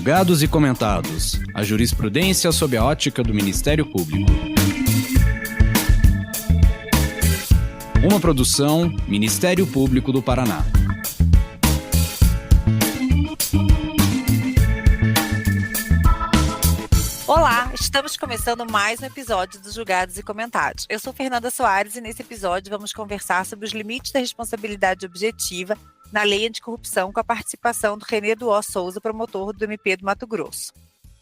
Julgados e comentados. A jurisprudência sob a ótica do Ministério Público. Uma produção Ministério Público do Paraná. Olá, estamos começando mais um episódio dos Julgados e Comentados. Eu sou Fernanda Soares e nesse episódio vamos conversar sobre os limites da responsabilidade objetiva na Lei Anticorrupção com a participação do René Duó Souza, promotor do MP do Mato Grosso.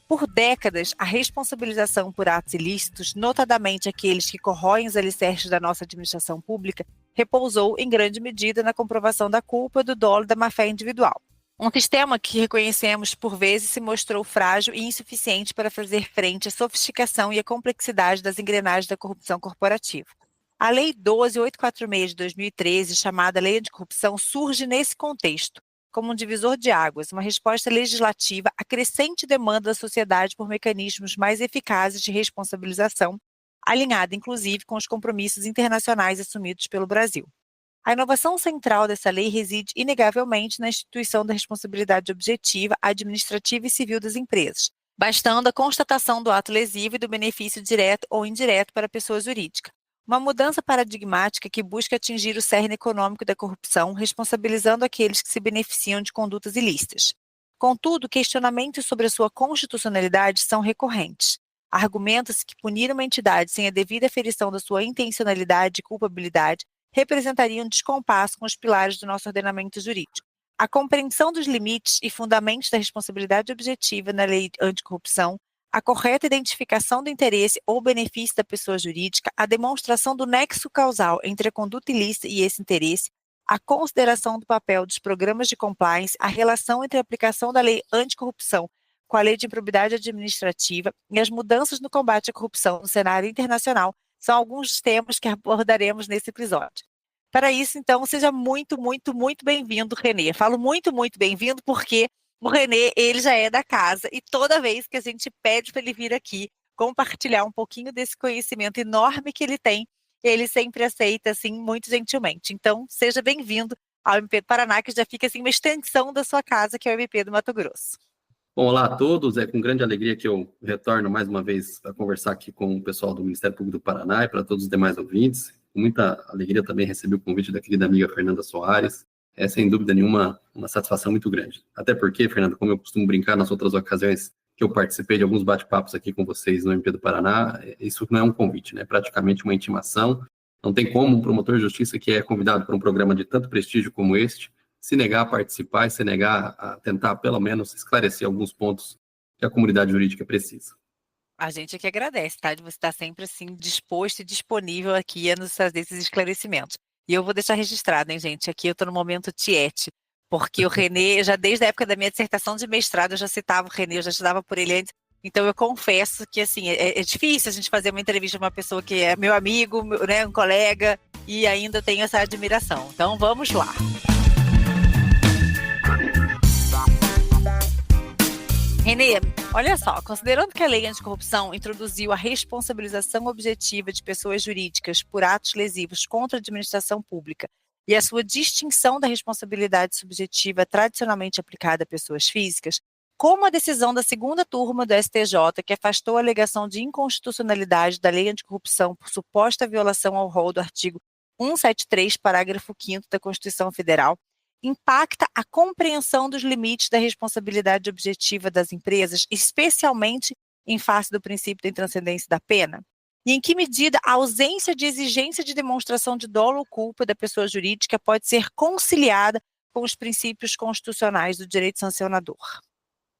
Por décadas, a responsabilização por atos ilícitos, notadamente aqueles que corroem os alicerces da nossa administração pública, repousou em grande medida na comprovação da culpa, do dolo e da má-fé individual. Um sistema que reconhecemos por vezes se mostrou frágil e insuficiente para fazer frente à sofisticação e à complexidade das engrenagens da corrupção corporativa. A Lei 12.846 de 2013, chamada Lei Anticorrupção, surge nesse contexto, como um divisor de águas, uma resposta legislativa à crescente demanda da sociedade por mecanismos mais eficazes de responsabilização, alinhada inclusive com os compromissos internacionais assumidos pelo Brasil. A inovação central dessa lei reside, inegavelmente, na instituição da responsabilidade objetiva, administrativa e civil das empresas, bastando a constatação do ato lesivo e do benefício direto ou indireto para a pessoa jurídica. Uma mudança paradigmática que busca atingir o cerne econômico da corrupção, responsabilizando aqueles que se beneficiam de condutas ilícitas. Contudo, questionamentos sobre a sua constitucionalidade são recorrentes. Argumenta-se que punir uma entidade sem a devida aferição da sua intencionalidade e culpabilidade representaria um descompasso com os pilares do nosso ordenamento jurídico. A compreensão dos limites e fundamentos da responsabilidade objetiva na lei anticorrupção, a correta identificação do interesse ou benefício da pessoa jurídica, a demonstração do nexo causal entre a conduta ilícita e esse interesse, a consideração do papel dos programas de compliance, a relação entre a aplicação da lei anticorrupção com a lei de improbidade administrativa e as mudanças no combate à corrupção no cenário internacional são alguns dos temas que abordaremos nesse episódio. Para isso, então, seja muito bem-vindo, René. Falo muito bem-vindo porque o René, ele já é da casa e toda vez que a gente pede para ele vir aqui compartilhar um pouquinho desse conhecimento enorme que ele tem, ele sempre aceita, assim, muito gentilmente. Então, seja bem-vindo ao MP do Paraná, que já fica, assim, uma extensão da sua casa, que é o MP do Mato Grosso. Bom, olá a todos, é com grande alegria que eu retorno mais uma vez a conversar aqui com o pessoal do Ministério Público do Paraná e para todos os demais ouvintes. Com muita alegria também recebi o convite da querida amiga Fernanda Soares. É, sem dúvida nenhuma, uma satisfação muito grande. Até porque, Fernanda, como eu costumo brincar nas outras ocasiões que eu participei de alguns bate-papos aqui com vocês no MP do Paraná, isso não é um convite, né? É praticamente uma intimação. Não tem como um promotor de justiça que é convidado para um programa de tanto prestígio como este se negar a participar e se negar a tentar, pelo menos, esclarecer alguns pontos que a comunidade jurídica precisa. A gente é que agradece, tá? De você estar sempre, assim, disposto e disponível aqui a nos fazer esses esclarecimentos. E eu vou deixar registrado, hein, gente? Aqui eu estou no momento tiete, porque o René, já desde a época da minha dissertação de mestrado, eu já citava o René, eu já estudava por ele antes. Então, eu confesso que, assim, é difícil a gente fazer uma entrevista com uma pessoa que é meu amigo, né, um colega, e ainda tenho essa admiração. Então, vamos lá. René, olha só, considerando que a Lei Anticorrupção introduziu a responsabilização objetiva de pessoas jurídicas por atos lesivos contra a administração pública e a sua distinção da responsabilidade subjetiva tradicionalmente aplicada a pessoas físicas, como a decisão da segunda turma do STJ, que afastou a alegação de inconstitucionalidade da Lei Anticorrupção por suposta violação ao rol do artigo 173, parágrafo 5º da Constituição Federal, impacta a compreensão dos limites da responsabilidade objetiva das empresas, especialmente em face do princípio da intranscendência da pena? E em que medida a ausência de exigência de demonstração de dolo ou culpa da pessoa jurídica pode ser conciliada com os princípios constitucionais do direito sancionador?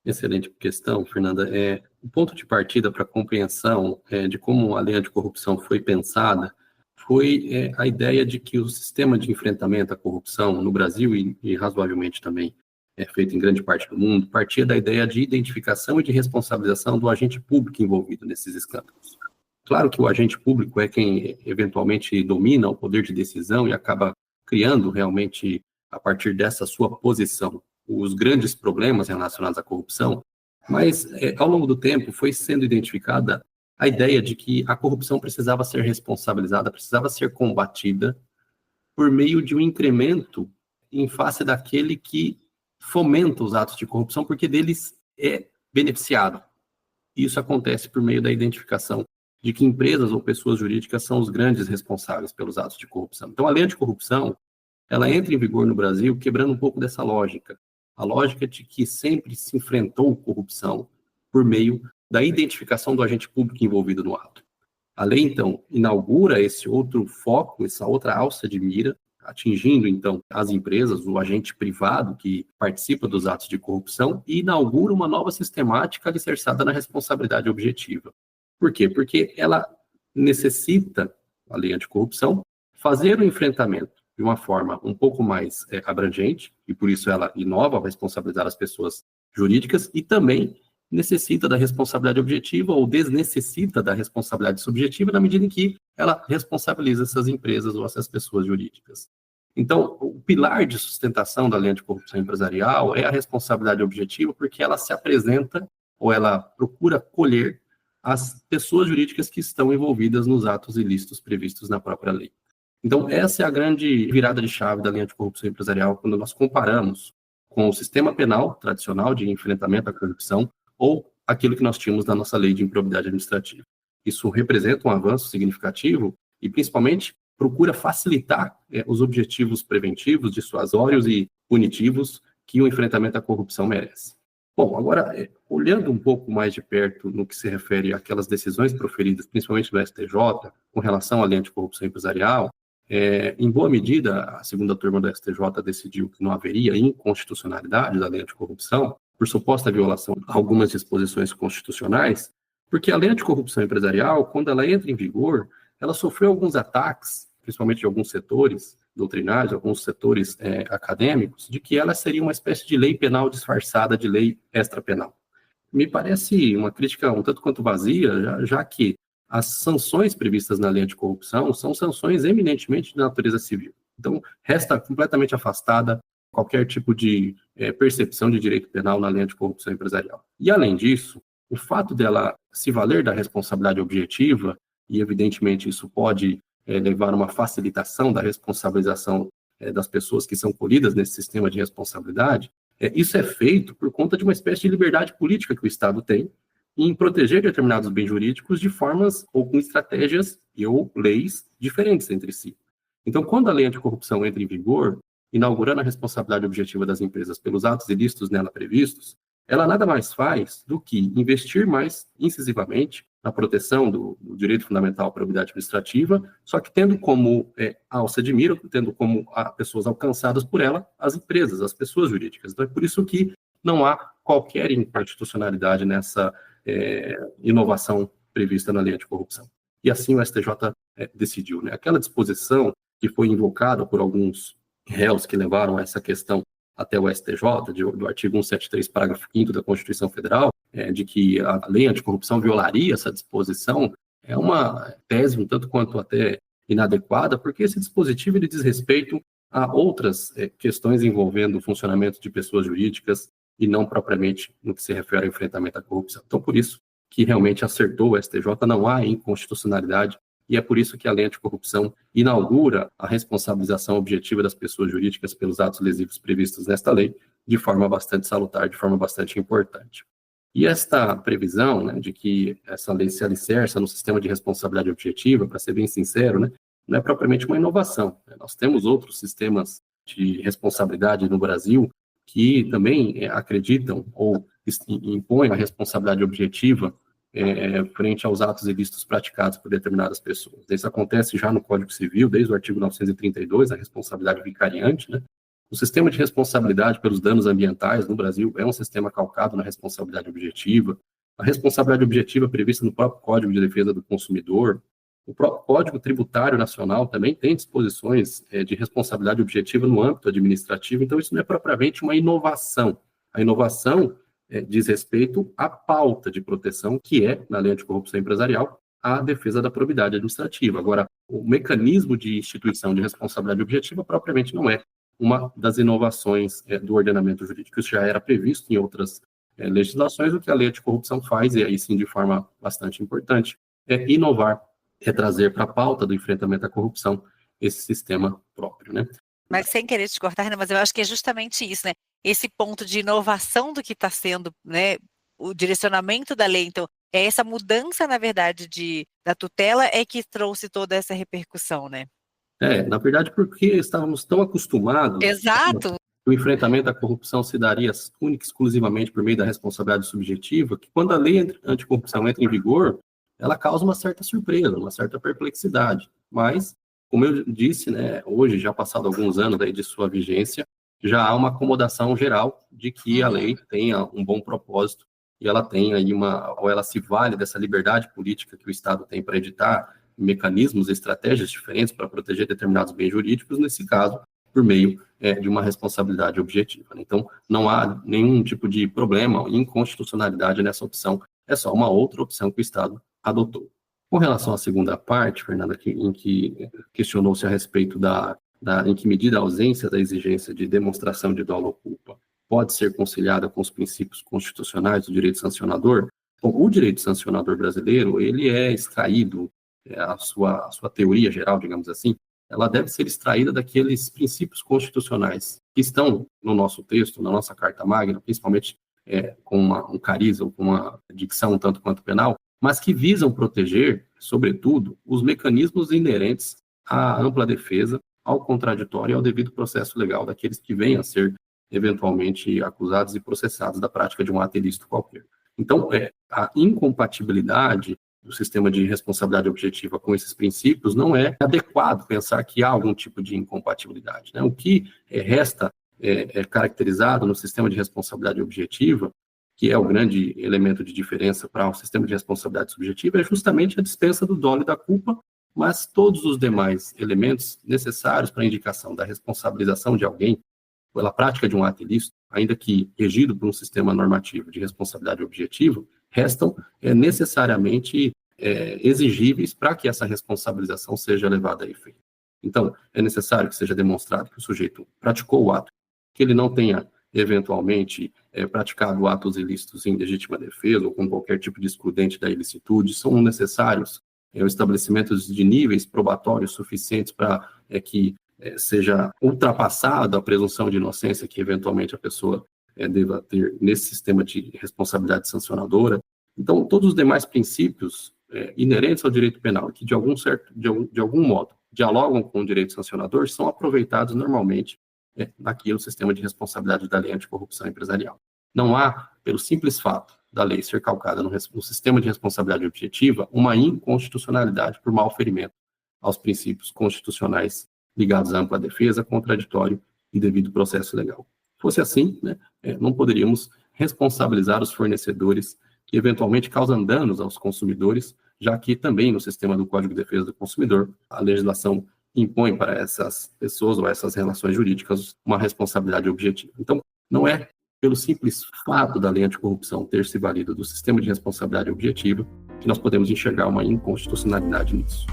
Excelente questão, Fernanda. O ponto de partida para a compreensão de como a lei anticorrupção foi pensada foi a ideia de que o sistema de enfrentamento à corrupção no Brasil e razoavelmente também feito em grande parte do mundo, partia da ideia de identificação e de responsabilização do agente público envolvido nesses escândalos. Claro que o agente público é quem eventualmente domina o poder de decisão e acaba criando realmente, a partir dessa sua posição, os grandes problemas relacionados à corrupção, mas ao longo do tempo foi sendo identificada a ideia de que a corrupção precisava ser responsabilizada, precisava ser combatida por meio de um incremento em face daquele que fomenta os atos de corrupção, porque deles é beneficiado. Isso acontece por meio da identificação de que empresas ou pessoas jurídicas são os grandes responsáveis pelos atos de corrupção. Então, a lei anticorrupção, ela entra em vigor no Brasil quebrando um pouco dessa lógica. A lógica de que sempre se enfrentou corrupção por meio da identificação do agente público envolvido no ato. A lei, então, inaugura esse outro foco, essa outra alça de mira, atingindo, então, as empresas, o agente privado que participa dos atos de corrupção e inaugura uma nova sistemática alicerçada na responsabilidade objetiva. Por quê? Porque ela necessita, a lei anticorrupção, fazer o enfrentamento de uma forma um pouco mais abrangente, e por isso ela inova a responsabilizar as pessoas jurídicas, e também necessita da responsabilidade objetiva ou desnecessita da responsabilidade subjetiva na medida em que ela responsabiliza essas empresas ou essas pessoas jurídicas. Então, o pilar de sustentação da lei anticorrupção empresarial é a responsabilidade objetiva, porque ela se apresenta ou ela procura colher as pessoas jurídicas que estão envolvidas nos atos ilícitos previstos na própria lei. Então, essa é a grande virada de chave da lei anticorrupção empresarial quando nós comparamos com o sistema penal tradicional de enfrentamento à corrupção ou aquilo que nós tínhamos na nossa lei de improbidade administrativa. Isso representa um avanço significativo e, principalmente, procura facilitar os objetivos preventivos, dissuasórios e punitivos que o enfrentamento à corrupção merece. Bom, agora, olhando um pouco mais de perto no que se refere àquelas decisões proferidas, principalmente do STJ, com relação à lei anticorrupção empresarial, em boa medida, a segunda turma do STJ decidiu que não haveria inconstitucionalidade da lei anticorrupção, por suposta violação a algumas disposições constitucionais, porque a lei anticorrupção empresarial, quando ela entra em vigor, ela sofreu alguns ataques, principalmente de alguns setores doutrinários, alguns setores acadêmicos, de que ela seria uma espécie de lei penal disfarçada de lei extrapenal. Me parece uma crítica um tanto quanto vazia, já que as sanções previstas na lei anticorrupção são sanções eminentemente de natureza civil. Então, resta completamente afastada qualquer tipo de percepção de direito penal na lei anticorrupção empresarial. E, além disso, o fato dela se valer da responsabilidade objetiva, e, evidentemente, isso pode levar a uma facilitação da responsabilização das pessoas que são colhidas nesse sistema de responsabilidade, isso é feito por conta de uma espécie de liberdade política que o Estado tem em proteger determinados bens jurídicos de formas ou com estratégias ou leis diferentes entre si. Então, quando a lei anticorrupção entra em vigor, inaugurando a responsabilidade objetiva das empresas pelos atos ilícitos nela previstos, ela nada mais faz do que investir mais incisivamente na proteção do direito fundamental à probidade administrativa, só que tendo como alça de mira, tendo como pessoas alcançadas por ela, as empresas, as pessoas jurídicas. Então, é por isso que não há qualquer inconstitucionalidade nessa inovação prevista na lei anticorrupção. E assim o STJ decidiu. Aquela disposição que foi invocada por alguns réus que levaram essa questão até o STJ, do artigo 173, parágrafo 5º da Constituição Federal, de que a lei anticorrupção violaria essa disposição, é uma tese um tanto quanto até inadequada, porque esse dispositivo ele diz respeito a outras questões envolvendo o funcionamento de pessoas jurídicas e não propriamente no que se refere ao enfrentamento à corrupção. Então, por isso que realmente acertou o STJ, não há inconstitucionalidade, e é por isso que a lei anticorrupção inaugura a responsabilização objetiva das pessoas jurídicas pelos atos lesivos previstos nesta lei de forma bastante salutar, de forma bastante importante. E esta previsão, de que essa lei se alicerça no sistema de responsabilidade objetiva, para ser bem sincero, não é propriamente uma inovação. Nós temos outros sistemas de responsabilidade no Brasil que também acreditam ou impõem a responsabilidade objetiva frente aos atos ilícitos praticados por determinadas pessoas. Isso acontece já no Código Civil, desde o artigo 932, a responsabilidade vicariante. O sistema de responsabilidade pelos danos ambientais no Brasil é um sistema calcado na responsabilidade objetiva. A responsabilidade objetiva prevista no próprio Código de Defesa do Consumidor. O próprio Código Tributário Nacional também tem disposições de responsabilidade objetiva no âmbito administrativo, então isso não é propriamente uma inovação. A inovação diz respeito à pauta de proteção, que é, na lei anticorrupção empresarial, a defesa da probidade administrativa. Agora, o mecanismo de instituição de responsabilidade objetiva propriamente não é uma das inovações do ordenamento jurídico. Isso já era previsto em outras legislações. O que a lei anticorrupção faz, e aí sim de forma bastante importante, é inovar, é trazer para a pauta do enfrentamento à corrupção esse sistema próprio, Mas sem querer te cortar, mas eu acho que é justamente isso, esse ponto de inovação do que está sendo, o direcionamento da lei. Então, é essa mudança, na verdade, da tutela é que trouxe toda essa repercussão, né? Na verdade, porque estávamos tão acostumados Exato. que o enfrentamento à corrupção se daria única e exclusivamente por meio da responsabilidade subjetiva, que quando a lei anticorrupção entra em vigor, ela causa uma certa surpresa, uma certa perplexidade. Mas, como eu disse, né, hoje, já passado alguns anos aí de sua vigência, já há uma acomodação geral de que a lei tenha um bom propósito e ela tenha aí ou ela se vale dessa liberdade política que o Estado tem para editar mecanismos, estratégias diferentes para proteger determinados bens jurídicos, nesse caso, por meio de uma responsabilidade objetiva. Então, não há nenhum tipo de problema ou inconstitucionalidade nessa opção, é só uma outra opção que o Estado adotou. Com relação à segunda parte, Fernanda, em que questionou-se a respeito em que medida a ausência da exigência de demonstração de dolo ou culpa pode ser conciliada com os princípios constitucionais do direito sancionador. Bom, o direito sancionador brasileiro, ele é extraído, a sua teoria geral, digamos assim, ela deve ser extraída daqueles princípios constitucionais que estão no nosso texto, na nossa Carta Magna, principalmente com um cariz ou com uma dicção um tanto quanto penal, mas que visam proteger, sobretudo, os mecanismos inerentes à ampla defesa, ao contraditório e ao devido processo legal daqueles que venham a ser eventualmente acusados e processados da prática de um ato ilícito qualquer. Então, a incompatibilidade do sistema de responsabilidade objetiva com esses princípios não é adequado pensar que há algum tipo de incompatibilidade, né? O que resta caracterizado no sistema de responsabilidade objetiva, que é o grande elemento de diferença para o sistema de responsabilidade subjetiva, é justamente a dispensa do dolo e da culpa, mas todos os demais elementos necessários para a indicação da responsabilização de alguém pela prática de um ato ilícito, ainda que regido por um sistema normativo de responsabilidade objetiva, restam necessariamente exigíveis para que essa responsabilização seja levada a efeito. Então, é necessário que seja demonstrado que o sujeito praticou o ato, que ele não tenha, eventualmente, praticado atos ilícitos em legítima defesa ou com qualquer tipo de excludente da ilicitude. São necessários o estabelecimento de níveis probatórios suficientes para que seja ultrapassada a presunção de inocência que, eventualmente, a pessoa deva ter nesse sistema de responsabilidade sancionadora. Então, todos os demais princípios inerentes ao direito penal, que, de algum modo, dialogam com o direito sancionador, são aproveitados, normalmente, naquele sistema de responsabilidade da lei anticorrupção empresarial. Não há, pelo simples fato da lei ser calcada no sistema de responsabilidade objetiva, uma inconstitucionalidade por mau ferimento aos princípios constitucionais ligados à ampla defesa, contraditório e devido processo legal. Se fosse assim, né, não poderíamos responsabilizar os fornecedores que eventualmente causam danos aos consumidores, já que também no sistema do Código de Defesa do Consumidor, a legislação impõe para essas pessoas ou essas relações jurídicas uma responsabilidade objetiva. Então, não é pelo simples fato da lei anticorrupção ter se valido do sistema de responsabilidade objetiva que nós podemos enxergar uma inconstitucionalidade nisso.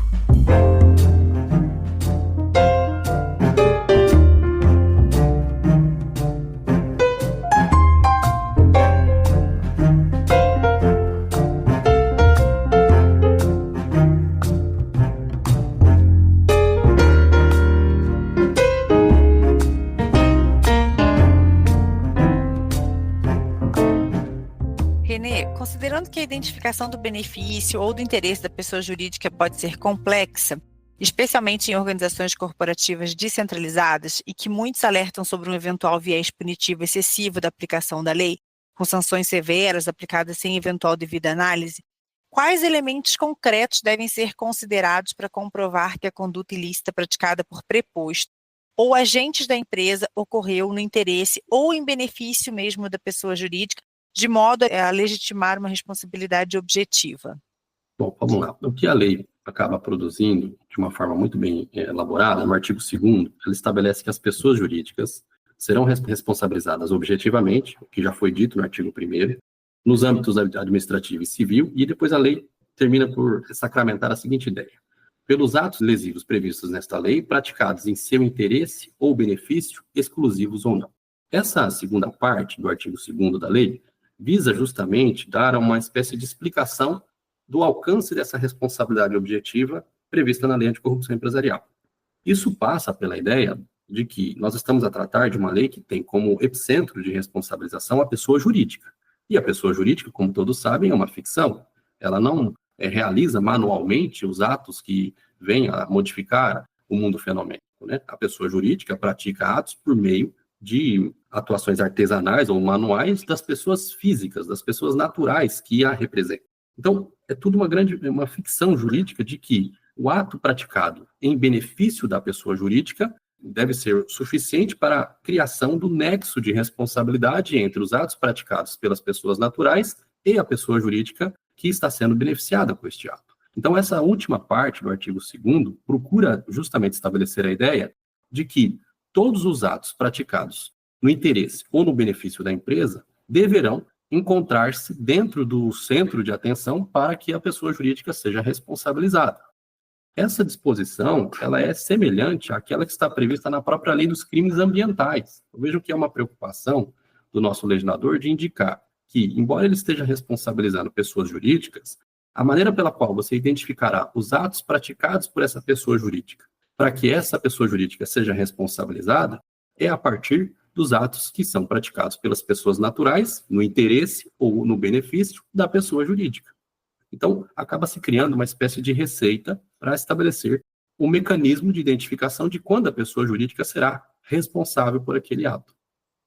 Considerando que a identificação do benefício ou do interesse da pessoa jurídica pode ser complexa, especialmente em organizações corporativas descentralizadas e que muitos alertam sobre um eventual viés punitivo excessivo da aplicação da lei, com sanções severas aplicadas sem eventual devida análise, quais elementos concretos devem ser considerados para comprovar que a conduta ilícita praticada por preposto ou agentes da empresa ocorreu no interesse ou em benefício mesmo da pessoa jurídica, de modo a legitimar uma responsabilidade objetiva? Bom, vamos lá. O que a lei acaba produzindo, de uma forma muito bem elaborada, no artigo 2º, ela estabelece que as pessoas jurídicas serão responsabilizadas objetivamente, o que já foi dito no artigo 1º, nos âmbitos administrativo e civil, e depois a lei termina por sacramentar a seguinte ideia: pelos atos lesivos previstos nesta lei, praticados em seu interesse ou benefício, exclusivos ou não. Essa segunda parte do artigo 2º da lei visa justamente dar uma espécie de explicação do alcance dessa responsabilidade objetiva prevista na lei anticorrupção empresarial. Isso passa pela ideia de que nós estamos a tratar de uma lei que tem como epicentro de responsabilização a pessoa jurídica. E a pessoa jurídica, como todos sabem, é uma ficção. Ela não realiza manualmente os atos que vêm a modificar o mundo fenomênico, né? A pessoa jurídica pratica atos por meio de atuações artesanais ou manuais das pessoas físicas, das pessoas naturais que a representam. Então, é tudo uma ficção jurídica de que o ato praticado em benefício da pessoa jurídica deve ser suficiente para a criação do nexo de responsabilidade entre os atos praticados pelas pessoas naturais e a pessoa jurídica que está sendo beneficiada com este ato. Então, essa última parte do artigo 2º procura justamente estabelecer a ideia de que todos os atos praticados no interesse ou no benefício da empresa deverão encontrar-se dentro do centro de atenção para que a pessoa jurídica seja responsabilizada. Essa disposição, ela é semelhante àquela que está prevista na própria lei dos crimes ambientais. Eu vejo que é uma preocupação do nosso legislador de indicar que, embora ele esteja responsabilizando pessoas jurídicas, a maneira pela qual você identificará os atos praticados por essa pessoa jurídica, para que essa pessoa jurídica seja responsabilizada, é a partir dos atos que são praticados pelas pessoas naturais, no interesse ou no benefício da pessoa jurídica. Então, acaba se criando uma espécie de receita para estabelecer um mecanismo de identificação de quando a pessoa jurídica será responsável por aquele ato.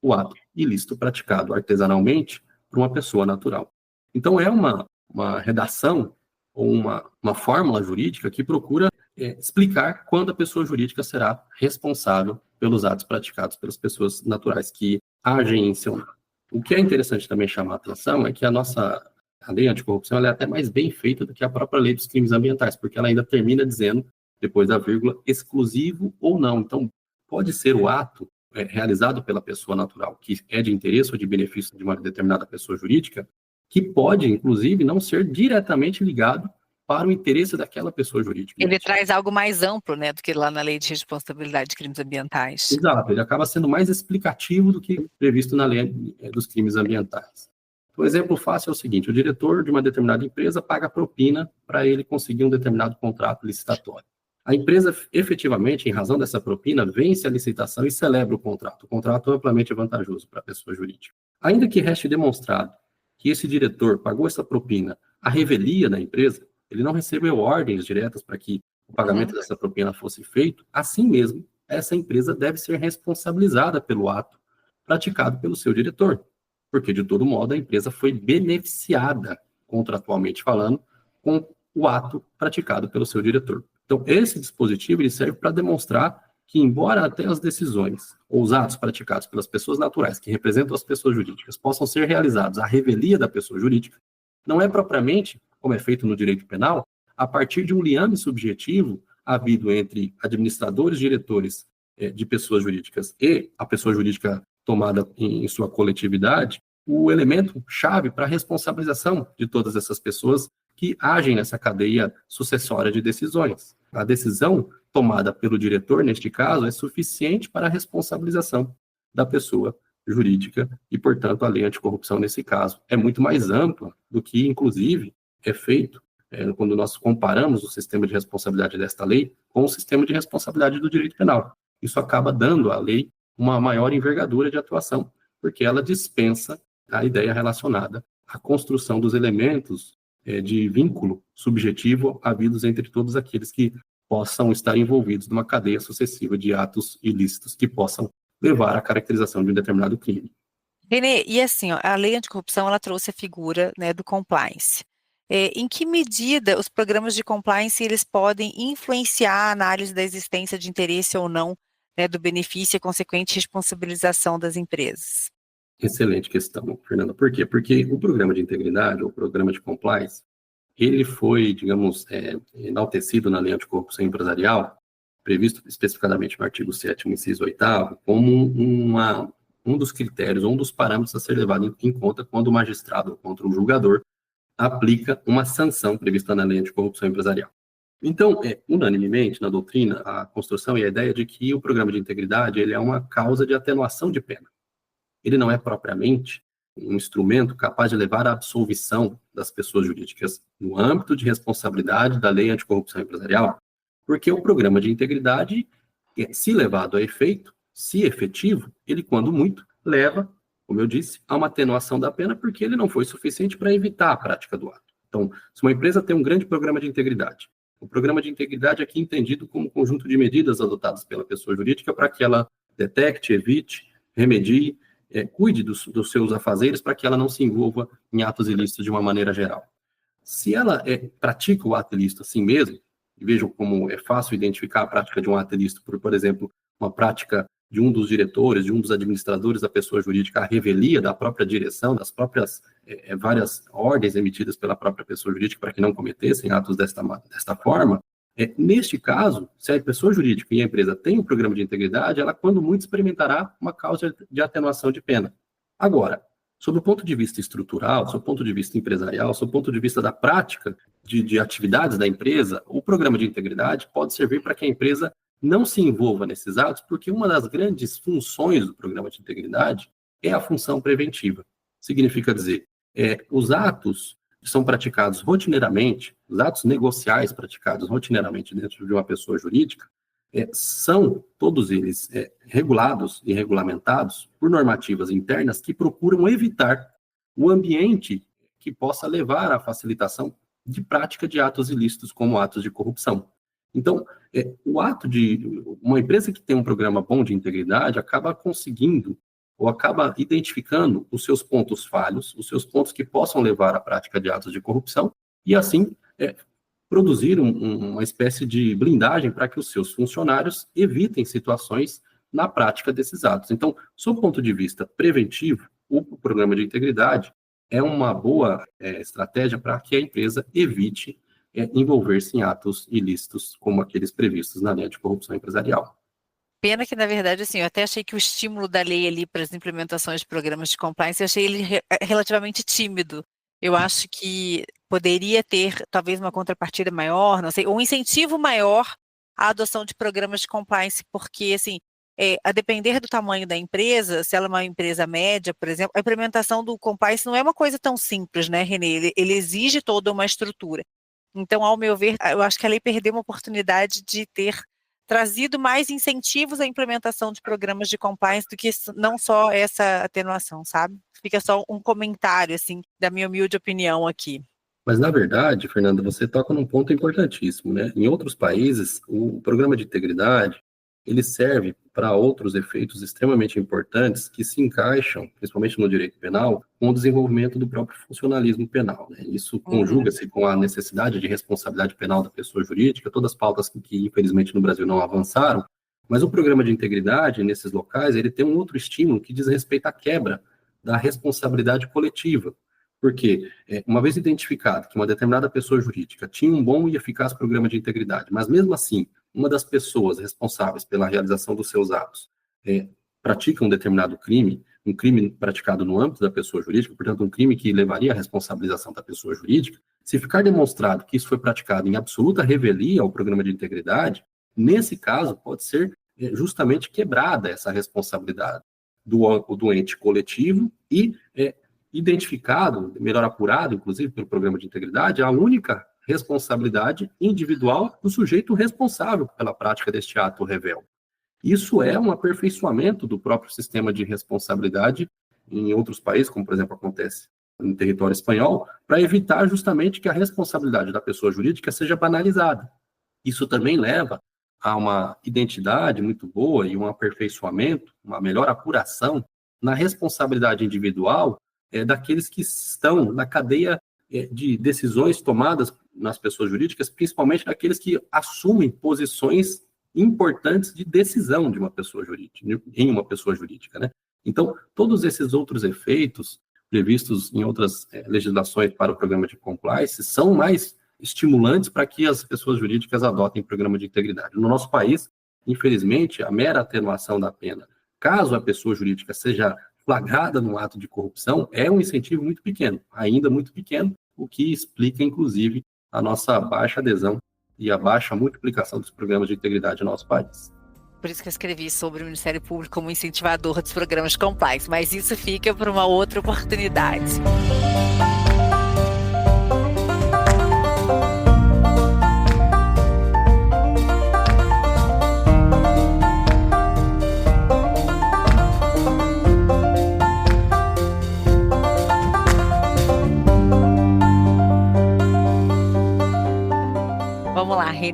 O ato ilícito praticado artesanalmente por uma pessoa natural. Então, é uma redação ou uma fórmula jurídica que procura explicar quando a pessoa jurídica será responsável pelos atos praticados pelas pessoas naturais que agem em seu nome. O que é interessante também chamar a atenção é que a lei anticorrupção ela é até mais bem feita do que a própria lei dos crimes ambientais, porque ela ainda termina dizendo, depois da vírgula, exclusivo ou não. Então, pode ser o ato realizado pela pessoa natural, que é de interesse ou de benefício de uma determinada pessoa jurídica, que pode, inclusive, não ser diretamente ligado para o interesse daquela pessoa jurídica. Ele traz algo mais amplo, né, do que lá na Lei de Responsabilidade de Crimes Ambientais. Exato, ele acaba sendo mais explicativo do que previsto na Lei dos Crimes Ambientais. Um exemplo fácil é o seguinte: o diretor de uma determinada empresa paga propina para ele conseguir um determinado contrato licitatório. A empresa, efetivamente, em razão dessa propina, vence a licitação e celebra o contrato. O contrato é amplamente vantajoso para a pessoa jurídica. Ainda que reste demonstrado que esse diretor pagou essa propina à revelia da empresa, ele não recebeu ordens diretas para que o pagamento dessa propina fosse feito, assim mesmo, essa empresa deve ser responsabilizada pelo ato praticado pelo seu diretor, porque, de todo modo, a empresa foi beneficiada, contratualmente falando, com o ato praticado pelo seu diretor. Então, esse dispositivo ele serve para demonstrar que, embora até as decisões ou os atos praticados pelas pessoas naturais que representam as pessoas jurídicas possam ser realizados à revelia da pessoa jurídica, não é propriamente, como é feito no direito penal, a partir de um liame subjetivo havido entre administradores, diretores de pessoas jurídicas e a pessoa jurídica tomada em sua coletividade, o elemento chave para a responsabilização de todas essas pessoas que agem nessa cadeia sucessória de decisões. A decisão tomada pelo diretor, neste caso, é suficiente para a responsabilização da pessoa jurídica e, portanto, a lei anticorrupção, nesse caso, é muito mais ampla do que, inclusive, é feito quando nós comparamos o sistema de responsabilidade desta lei com o sistema de responsabilidade do direito penal. Isso acaba dando à lei uma maior envergadura de atuação, porque ela dispensa a ideia relacionada à construção dos elementos de vínculo subjetivo havidos entre todos aqueles que possam estar envolvidos numa cadeia sucessiva de atos ilícitos que possam levar à caracterização de um determinado crime. Renê, e assim, ó, a lei anticorrupção ela trouxe a figura, né, do compliance. Em que medida os programas de compliance eles podem influenciar a análise da existência de interesse ou não, né, do benefício e a consequente responsabilização das empresas? Excelente questão, Fernanda. Por quê? Porque o programa de integridade, ou o programa de compliance, ele foi, digamos, enaltecido na lei anticorrupção empresarial, previsto especificadamente no artigo 7º, inciso 8º, como um dos critérios, um dos parâmetros a ser levado em conta quando o magistrado ou contra o julgador aplica uma sanção prevista na lei anticorrupção empresarial. Então, unanimemente, na doutrina, a construção e a ideia de que o programa de integridade ele é uma causa de atenuação de pena. Ele não é propriamente um instrumento capaz de levar à absolvição das pessoas jurídicas no âmbito de responsabilidade da lei anticorrupção empresarial, porque o programa de integridade, se levado a efeito, se efetivo, ele, quando muito, leva, como eu disse, há uma atenuação da pena porque ele não foi suficiente para evitar a prática do ato. Então, se uma empresa tem um grande programa de integridade, o programa de integridade aqui é entendido como um conjunto de medidas adotadas pela pessoa jurídica para que ela detecte, evite, remedie, cuide dos seus afazeres para que ela não se envolva em atos ilícitos de uma maneira geral. Se ela pratica o ato ilícito assim mesmo, e vejam como é fácil identificar a prática de um ato ilícito por exemplo, uma prática de um dos diretores, de um dos administradores da pessoa jurídica, a revelia da própria direção, das próprias várias ordens emitidas pela própria pessoa jurídica para que não cometessem atos desta forma, neste caso, se a pessoa jurídica e a empresa têm um programa de integridade, ela, quando muito, experimentará uma causa de atenuação de pena. Agora, sob o ponto de vista estrutural, sob o ponto de vista empresarial, sob o ponto de vista da prática de atividades da empresa, o programa de integridade pode servir para que a empresa não se envolva nesses atos, porque uma das grandes funções do programa de integridade é a função preventiva. Significa dizer, os atos que são praticados rotineiramente, os atos negociais praticados rotineiramente dentro de uma pessoa jurídica, são todos eles regulados e regulamentados por normativas internas que procuram evitar o ambiente que possa levar à facilitação de prática de atos ilícitos, como atos de corrupção. Então, o ato de uma empresa que tem um programa bom de integridade acaba conseguindo ou acaba identificando os seus pontos falhos, os seus pontos que possam levar à prática de atos de corrupção e, assim, produzir uma espécie de blindagem para que os seus funcionários evitem situações na prática desses atos. Então, sob o ponto de vista preventivo, o programa de integridade é uma boa estratégia para que a empresa evite envolver-se em atos ilícitos como aqueles previstos na lei de corrupção empresarial. Pena que, na verdade, assim, eu até achei que o estímulo da lei ali para as implementações de programas de compliance, eu achei ele relativamente tímido. Eu acho que poderia ter, talvez, uma contrapartida maior, não sei, ou um incentivo maior à adoção de programas de compliance, porque, assim, a depender do tamanho da empresa, se ela é uma empresa média, por exemplo, a implementação do compliance não é uma coisa tão simples, né, Renê? Ele exige toda uma estrutura. Então, ao meu ver, eu acho que a lei perdeu uma oportunidade de ter trazido mais incentivos à implementação de programas de compliance do que não só essa atenuação, sabe? Fica só um comentário, assim, da minha humilde opinião aqui. Mas, na verdade, Fernanda, você toca num ponto importantíssimo, né? Em outros países, o programa de integridade, ele serve para outros efeitos extremamente importantes que se encaixam, principalmente no direito penal, com o desenvolvimento do próprio funcionalismo penal, né? Isso conjuga-se com a necessidade de responsabilidade penal da pessoa jurídica, todas as pautas que infelizmente no Brasil não avançaram, mas o programa de integridade nesses locais, ele tem um outro estímulo que diz respeito à quebra da responsabilidade coletiva. Porque, uma vez identificado que uma determinada pessoa jurídica tinha um bom e eficaz programa de integridade, mas mesmo assim, uma das pessoas responsáveis pela realização dos seus atos pratica um determinado crime, um crime praticado no âmbito da pessoa jurídica, portanto, um crime que levaria à responsabilização da pessoa jurídica, se ficar demonstrado que isso foi praticado em absoluta revelia ao programa de integridade, nesse caso, pode ser justamente quebrada essa responsabilidade do ente coletivo e identificado, melhor apurado, inclusive, pelo programa de integridade, a única responsabilidade individual do sujeito responsável pela prática deste ato revel. Isso é um aperfeiçoamento do próprio sistema de responsabilidade em outros países, como, por exemplo, acontece no território espanhol, para evitar justamente que a responsabilidade da pessoa jurídica seja banalizada. Isso também leva a uma identidade muito boa e um aperfeiçoamento, uma melhor apuração na responsabilidade individual daqueles que estão na cadeia de decisões tomadas nas pessoas jurídicas, principalmente daqueles que assumem posições importantes de decisão de uma pessoa jurídica, em uma pessoa jurídica, né? Então, todos esses outros efeitos previstos em outras legislações para o programa de compliance são mais estimulantes para que as pessoas jurídicas adotem o programa de integridade. No nosso país, infelizmente, a mera atenuação da pena, caso a pessoa jurídica seja flagrada no ato de corrupção, é um incentivo muito pequeno, ainda muito pequeno, o que explica, inclusive, a nossa baixa adesão e a baixa multiplicação dos programas de integridade no nosso país. Por isso que eu escrevi sobre o Ministério Público como incentivador dos programas de compliance, mas isso fica para uma outra oportunidade.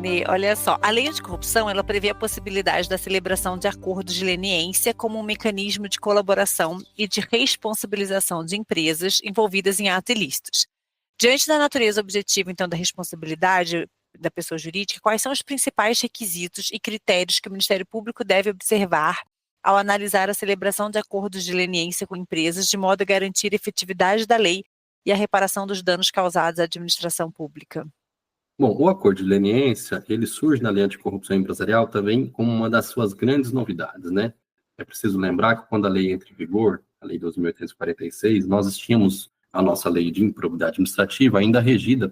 Renê, olha só, a lei anticorrupção, ela prevê a possibilidade da celebração de acordos de leniência como um mecanismo de colaboração e de responsabilização de empresas envolvidas em atos ilícitos. Diante da natureza objetiva, então, da responsabilidade da pessoa jurídica, quais são os principais requisitos e critérios que o Ministério Público deve observar ao analisar a celebração de acordos de leniência com empresas, de modo a garantir a efetividade da lei e a reparação dos danos causados à administração pública? Bom, o acordo de leniência, ele surge na lei anticorrupção empresarial também como uma das suas grandes novidades, né? É preciso lembrar que quando a lei entra em vigor, a lei 2.846, nós tínhamos a nossa lei de improbidade administrativa ainda regida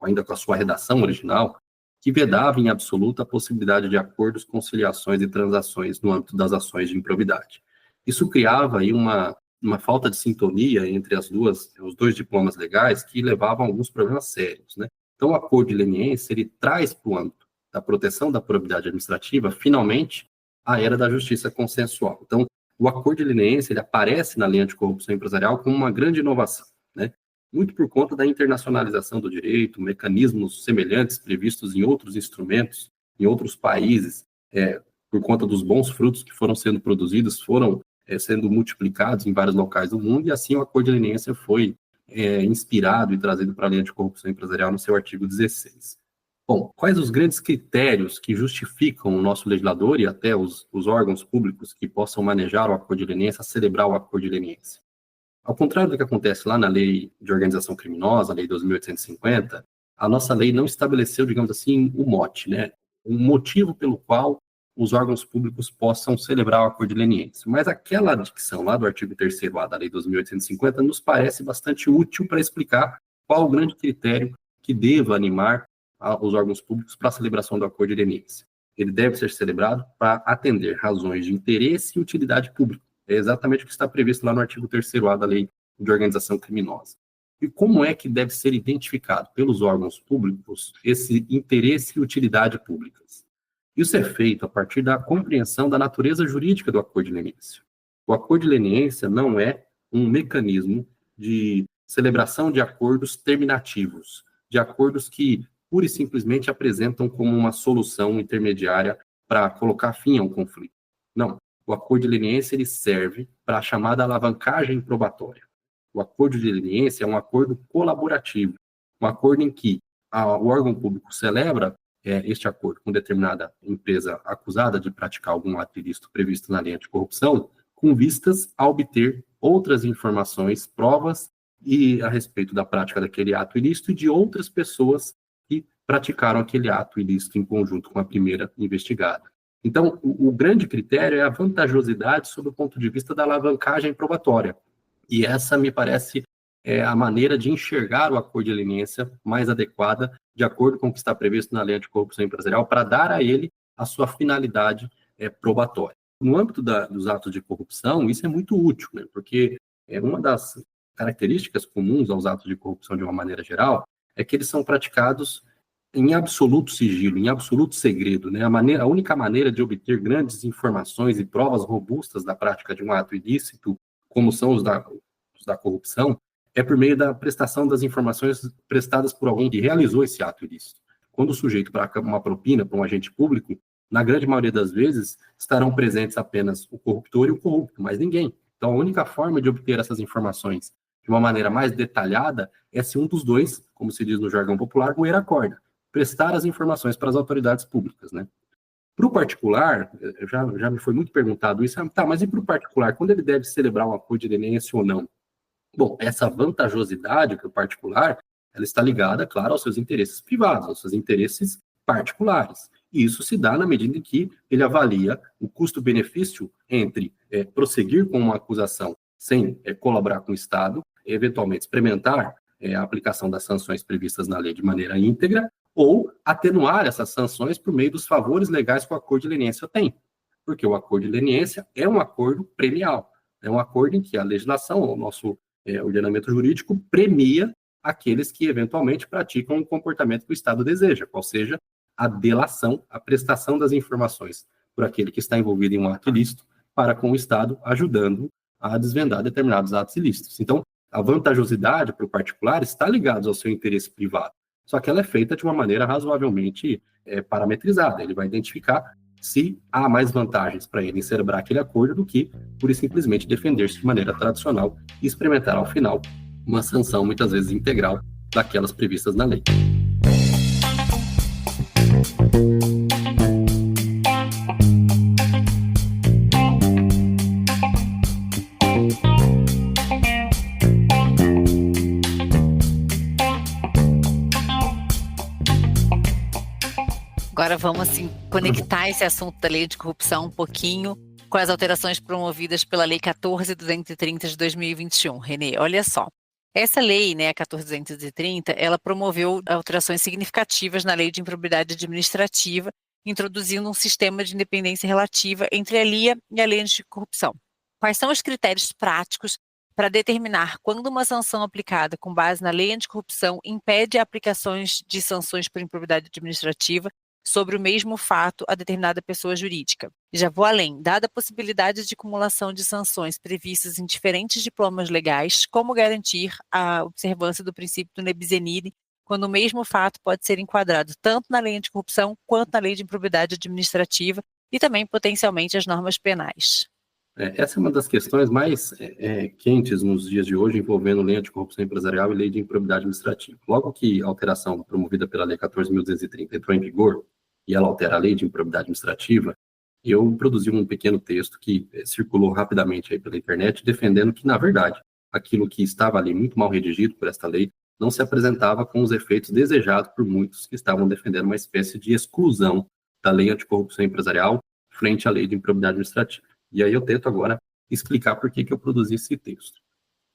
ainda com a sua redação original, que vedava em absoluta a possibilidade de acordos, conciliações e transações no âmbito das ações de improbidade. Isso criava aí uma falta de sintonia entre os dois diplomas legais que levavam a alguns problemas sérios, né? Então, o acordo de leniência, ele traz para o âmbito da proteção da probidade administrativa, finalmente, a era da justiça consensual. Então, o acordo de leniência, ele aparece na lei anticorrupção empresarial como uma grande inovação, né? Muito por conta da internacionalização do direito, mecanismos semelhantes previstos em outros instrumentos, em outros países, por conta dos bons frutos que foram sendo produzidos, foram sendo multiplicados em vários locais do mundo, e assim o acordo de leniência foi inspirado e trazido para a lei anticorrupção empresarial no seu artigo 16. Bom, quais os grandes critérios que justificam o nosso legislador e até os órgãos públicos que possam manejar o acordo de leniência, celebrar o acordo de leniência? Ao contrário do que acontece lá na lei de organização criminosa, a lei 2.850, a nossa lei não estabeleceu, digamos assim, o mote, né? Um motivo pelo qual os órgãos públicos possam celebrar o acordo de leniência. Mas aquela dicção lá do artigo 3º-A da lei 2.850 nos parece bastante útil para explicar qual o grande critério que deva animar os órgãos públicos para a celebração do acordo de leniência. Ele deve ser celebrado para atender razões de interesse e utilidade pública. É exatamente o que está previsto lá no artigo 3º-A da lei de organização criminosa. E como é que deve ser identificado pelos órgãos públicos esse interesse e utilidade públicas? Isso é feito a partir da compreensão da natureza jurídica do acordo de leniência. O acordo de leniência não é um mecanismo de celebração de acordos terminativos, de acordos que pura e simplesmente apresentam como uma solução intermediária para colocar fim a um conflito. Não. O acordo de leniência ele serve para a chamada alavancagem probatória. O acordo de leniência é um acordo colaborativo, um acordo em que o órgão público celebra este acordo com determinada empresa acusada de praticar algum ato ilícito previsto na lei anticorrupção, com vistas a obter outras informações, provas e a respeito da prática daquele ato ilícito e de outras pessoas que praticaram aquele ato ilícito em conjunto com a primeira investigada. Então, o grande critério é a vantajosidade sob o ponto de vista da alavancagem probatória. E essa me parece a maneira de enxergar o acordo de leniência mais adequada, de acordo com o que está previsto na lei anticorrupção empresarial, para dar a ele a sua finalidade probatória. No âmbito dos atos de corrupção, isso é muito útil, né? Porque uma das características comuns aos atos de corrupção de uma maneira geral é que eles são praticados em absoluto sigilo, em absoluto segredo, né? A única maneira de obter grandes informações e provas robustas da prática de um ato ilícito, como são os da corrupção, é por meio da prestação das informações prestadas por alguém que realizou esse ato ilícito. Quando o sujeito paga uma propina para um agente público, na grande maioria das vezes, estarão presentes apenas o corruptor e o corrupto, mas ninguém. Então, a única forma de obter essas informações de uma maneira mais detalhada é se um dos dois, como se diz no jargão popular, roer a corda, prestar as informações para as autoridades públicas, né? Para o particular, já me foi muito perguntado isso, mas e para o particular, quando ele deve celebrar um acordo de leniência ou não? Bom, essa vantajosidade para o particular, ela está ligada, claro, aos seus interesses privados, aos seus interesses particulares. E isso se dá na medida em que ele avalia o custo-benefício entre prosseguir com uma acusação sem colaborar com o Estado, eventualmente experimentar a aplicação das sanções previstas na lei de maneira íntegra, ou atenuar essas sanções por meio dos favores legais que o acordo de leniência tem. Porque o acordo de leniência é um acordo premial, é um acordo em que a legislação, o nosso ordenamento jurídico, premia aqueles que eventualmente praticam o comportamento que o Estado deseja, qual seja a delação, a prestação das informações por aquele que está envolvido em um ato ilícito para com o Estado, ajudando a desvendar determinados atos ilícitos. Então, a vantajosidade para o particular está ligada ao seu interesse privado. só que ela é feita de uma maneira razoavelmente parametrizada. Ele vai identificar se há mais vantagens para ele em celebrar aquele acordo do que por simplesmente defender-se de maneira tradicional e experimentar ao final uma sanção, muitas vezes integral, daquelas previstas na lei. Agora vamos assim conectar esse assunto da lei anticorrupção um pouquinho com as alterações promovidas pela Lei 14.230 de 2021. Renê, olha só. Essa lei, né, a 14.230, ela promoveu alterações significativas na Lei de Improbidade Administrativa, introduzindo um sistema de independência relativa entre a LIA e a Lei Anticorrupção. Quais são os critérios práticos para determinar quando uma sanção aplicada com base na Lei Anticorrupção impede aplicações de sanções por improbidade administrativa sobre o mesmo fato a determinada pessoa jurídica? Já vou além, dada a possibilidade de acumulação de sanções previstas em diferentes diplomas legais, como garantir a observância do princípio do ne bis in idem, quando o mesmo fato pode ser enquadrado tanto na lei anticorrupção quanto na lei de improbidade administrativa e também potencialmente as normas penais? Essa é uma das questões mais quentes nos dias de hoje, envolvendo lei anticorrupção empresarial e lei de improbidade administrativa. Logo que a alteração promovida pela lei 14.230 entrou em vigor, e ela altera a lei de improbidade administrativa, eu produzi um pequeno texto que circulou rapidamente aí pela internet, defendendo que, na verdade, aquilo que estava ali muito mal redigido por esta lei não se apresentava com os efeitos desejados por muitos que estavam defendendo uma espécie de exclusão da lei anticorrupção empresarial frente à lei de improbidade administrativa. E aí eu tento agora explicar por que eu produzi esse texto.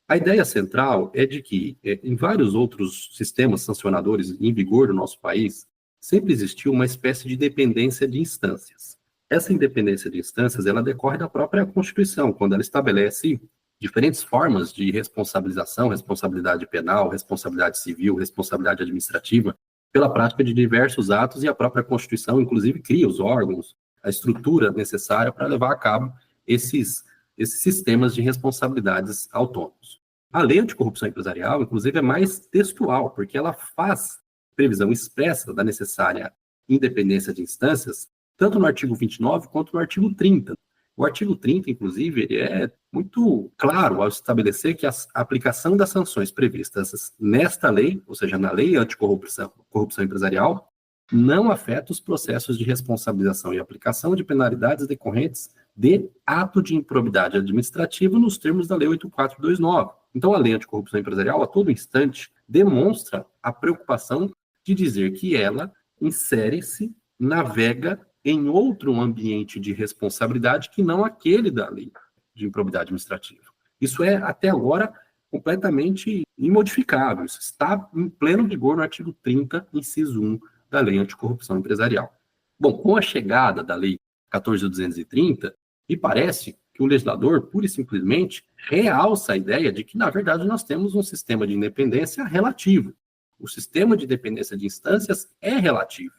A ideia central é de que, em vários outros sistemas sancionadores em vigor no nosso país, sempre existiu uma espécie de dependência de instâncias. Essa independência de instâncias, ela decorre da própria Constituição, quando ela estabelece diferentes formas de responsabilização, responsabilidade penal, responsabilidade civil, responsabilidade administrativa, pela prática de diversos atos, e a própria Constituição, inclusive, cria os órgãos, a estrutura necessária para levar a cabo esses sistemas de responsabilidades autônomos. A lei anticorrupção empresarial, inclusive, é mais textual, porque ela faz previsão expressa da necessária independência de instâncias, tanto no artigo 29 quanto no artigo 30. O artigo 30, inclusive, ele é muito claro ao estabelecer que a aplicação das sanções previstas nesta lei, ou seja, na lei anticorrupção empresarial, não afeta os processos de responsabilização e aplicação de penalidades decorrentes de ato de improbidade administrativa nos termos da Lei 8.429. Então, a lei anticorrupção empresarial, a todo instante, demonstra a preocupação de dizer que ela insere-se, navega em outro ambiente de responsabilidade que não aquele da lei de improbidade administrativa. Isso é, até agora, completamente imodificável. Isso está em pleno vigor no artigo 30, inciso 1, da lei anticorrupção empresarial. Bom, com a chegada da lei 14.230, me parece que o legislador, pura e simplesmente, realça a ideia de que, na verdade, nós temos um sistema de independência relativo. O sistema de dependência de instâncias é relativo.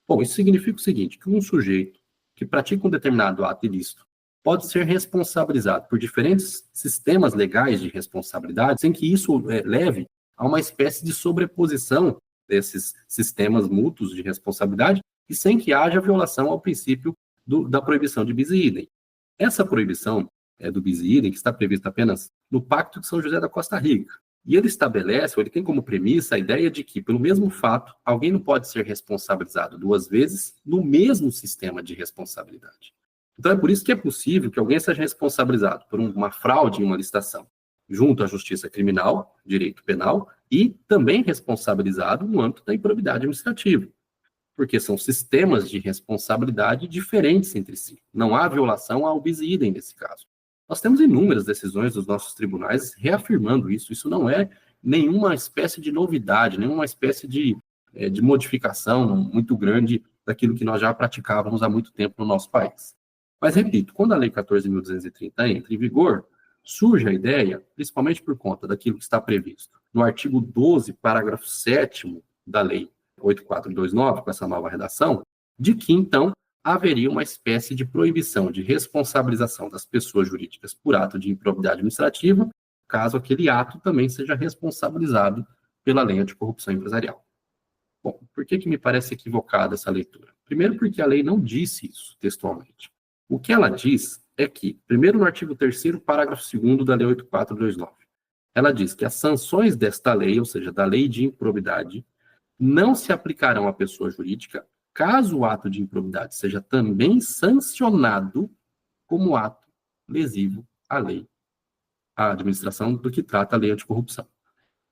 Bom, isso significa o seguinte, que um sujeito que pratica um determinado ato ilícito pode ser responsabilizado por diferentes sistemas legais de responsabilidade, sem que isso leve a uma espécie de sobreposição desses sistemas mútuos de responsabilidade e sem que haja violação ao princípio da proibição de bis in idem. Essa proibição do bis in idem, que está prevista apenas no Pacto de São José da Costa Rica, e ele estabelece, ou ele tem como premissa a ideia de que, pelo mesmo fato, alguém não pode ser responsabilizado duas vezes no mesmo sistema de responsabilidade. Então é por isso que é possível que alguém seja responsabilizado por uma fraude em uma licitação junto à justiça criminal, direito penal, e também responsabilizado no âmbito da improbidade administrativa, porque são sistemas de responsabilidade diferentes entre si. Não há violação ao bis in idem nesse caso. Nós temos inúmeras decisões dos nossos tribunais reafirmando isso. Isso não é nenhuma espécie de novidade, nenhuma espécie de modificação muito grande daquilo que nós já praticávamos há muito tempo no nosso país. Mas, repito, quando a Lei 14.230 entra em vigor, surge a ideia, principalmente por conta daquilo que está previsto no artigo 12, parágrafo 7º da Lei 8.429, com essa nova redação, de que, então, haveria uma espécie de proibição de responsabilização das pessoas jurídicas por ato de improbidade administrativa, caso aquele ato também seja responsabilizado pela lei anticorrupção empresarial. Bom, por que me parece equivocada essa leitura? Primeiro porque a lei não disse isso textualmente. O que ela diz é que, primeiro no artigo 3º, parágrafo 2º da Lei 8429, ela diz que as sanções desta lei, ou seja, da lei de improbidade, não se aplicarão à pessoa jurídica caso o ato de improbidade seja também sancionado como ato lesivo à lei, à administração do que trata a lei anticorrupção.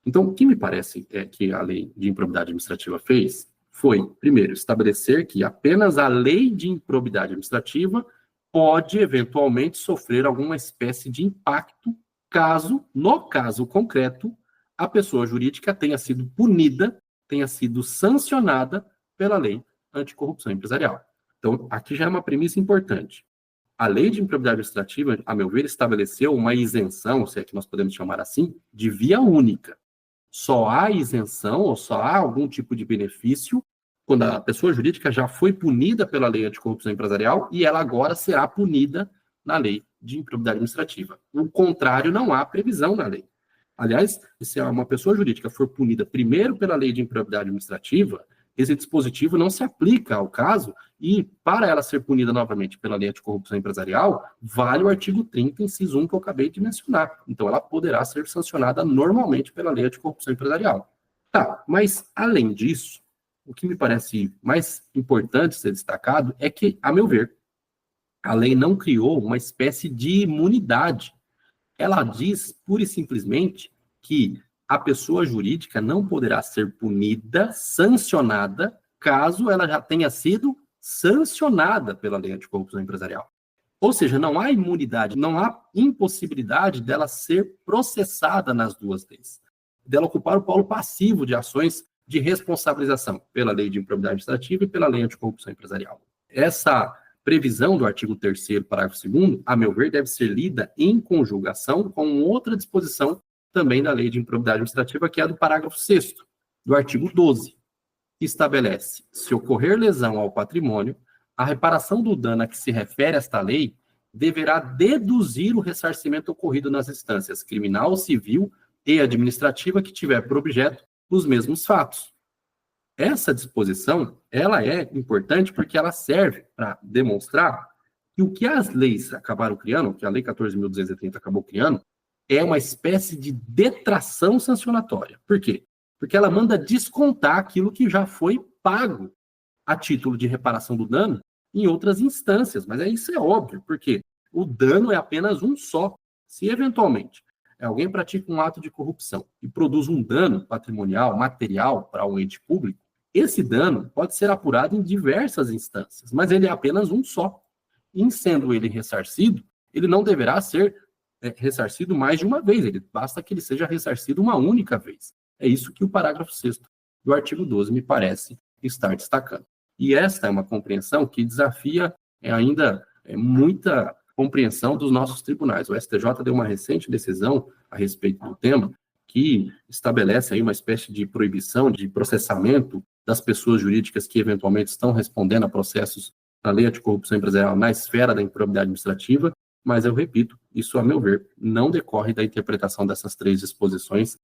Então, o que me parece que a lei de improbidade administrativa fez foi, primeiro, estabelecer que apenas a lei de improbidade administrativa pode, eventualmente, sofrer alguma espécie de impacto caso, no caso concreto, a pessoa jurídica tenha sido punida, tenha sido sancionada pela lei anticorrupção empresarial. Então, aqui já é uma premissa importante. A lei de improbidade administrativa, a meu ver, estabeleceu uma isenção, se é que nós podemos chamar assim, de via única. Só há isenção ou só há algum tipo de benefício quando a pessoa jurídica já foi punida pela lei anticorrupção empresarial e ela agora será punida na lei de improbidade administrativa. O contrário, não há previsão na lei. Aliás, se uma pessoa jurídica for punida primeiro pela lei de improbidade administrativa, esse dispositivo não se aplica ao caso e, para ela ser punida novamente pela lei anticorrupção empresarial, vale o artigo 30, inciso 1, que eu acabei de mencionar. Então, ela poderá ser sancionada normalmente pela lei anticorrupção empresarial. Tá, mas, além disso, o que me parece mais importante ser destacado é que, a meu ver, a lei não criou uma espécie de imunidade. Ela diz, pura e simplesmente, que a pessoa jurídica não poderá ser punida, sancionada, caso ela já tenha sido sancionada pela lei anticorrupção empresarial. Ou seja, não há imunidade, não há impossibilidade dela ser processada nas duas leis, dela ocupar o polo passivo de ações de responsabilização pela lei de improbidade administrativa e pela lei anticorrupção empresarial. Essa previsão do artigo 3º, parágrafo 2º, a meu ver, deve ser lida em conjugação com outra disposição também da lei de improbidade administrativa, que é a do parágrafo 6º, do artigo 12, que estabelece: se ocorrer lesão ao patrimônio, a reparação do dano a que se refere esta lei deverá deduzir o ressarcimento ocorrido nas instâncias criminal, civil e administrativa que tiver por objeto os mesmos fatos. Essa disposição, ela é importante porque ela serve para demonstrar que o que as leis acabaram criando, que a Lei 14.230 acabou criando, é uma espécie de detração sancionatória. Por quê? Porque ela manda descontar aquilo que já foi pago a título de reparação do dano em outras instâncias. Mas isso é óbvio, porque o dano é apenas um só. Se, eventualmente, alguém pratica um ato de corrupção e produz um dano patrimonial, material para um ente público, esse dano pode ser apurado em diversas instâncias, mas ele é apenas um só. Em sendo ele ressarcido, ele não deverá ser ressarcido mais de uma vez, basta que ele seja ressarcido uma única vez. É isso que o parágrafo 6º do artigo 12 me parece estar destacando. E esta é uma compreensão que desafia ainda muita compreensão dos nossos tribunais. O STJ deu uma recente decisão a respeito do tema, que estabelece aí uma espécie de proibição de processamento das pessoas jurídicas que eventualmente estão respondendo a processos na lei anticorrupção empresarial na esfera da improbidade administrativa, mas eu repito, isso, a meu ver, não decorre da interpretação dessas três disposições.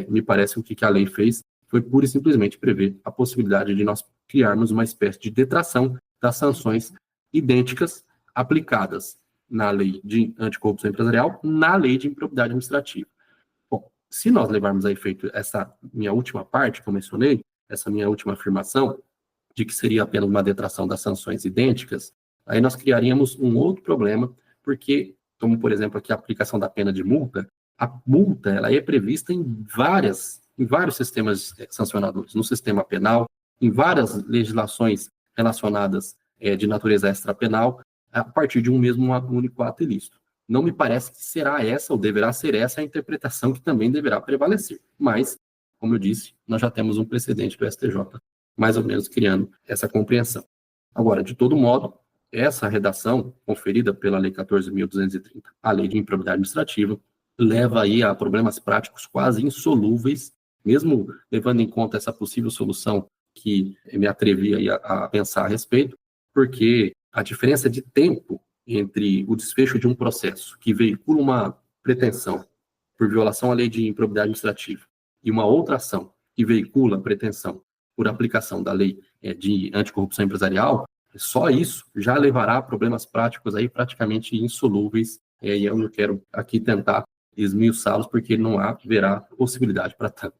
Me parece que o que a lei fez foi pura e simplesmente prever a possibilidade de nós criarmos uma espécie de detração das sanções idênticas aplicadas na lei de anticorrupção empresarial, na lei de improbidade administrativa. Bom, se nós levarmos a efeito essa minha última parte que eu mencionei, essa minha última afirmação, de que seria apenas uma detração das sanções idênticas, aí nós criaríamos um outro problema, porque, como por exemplo aqui a aplicação da pena de multa, a multa ela é prevista em vários sistemas sancionadores, no sistema penal, em várias legislações relacionadas de natureza extrapenal, a partir de um mesmo único ato ilícito. Não me parece que será essa, ou deverá ser essa, a interpretação que também deverá prevalecer. Mas, como eu disse, nós já temos um precedente do STJ, mais ou menos criando essa compreensão. Agora, de todo modo, essa redação conferida pela Lei 14.230, a Lei de Improbidade Administrativa, leva aí a problemas práticos quase insolúveis, mesmo levando em conta essa possível solução que me atrevi aí a pensar a respeito, porque a diferença de tempo entre o desfecho de um processo que veicula uma pretensão por violação à lei de improbidade administrativa e uma outra ação que veicula a pretensão por aplicação da lei de anticorrupção empresarial, só isso já levará a problemas práticos aí praticamente insolúveis, e eu não quero aqui tentar esmiuçá-los, porque não haverá possibilidade para tanto.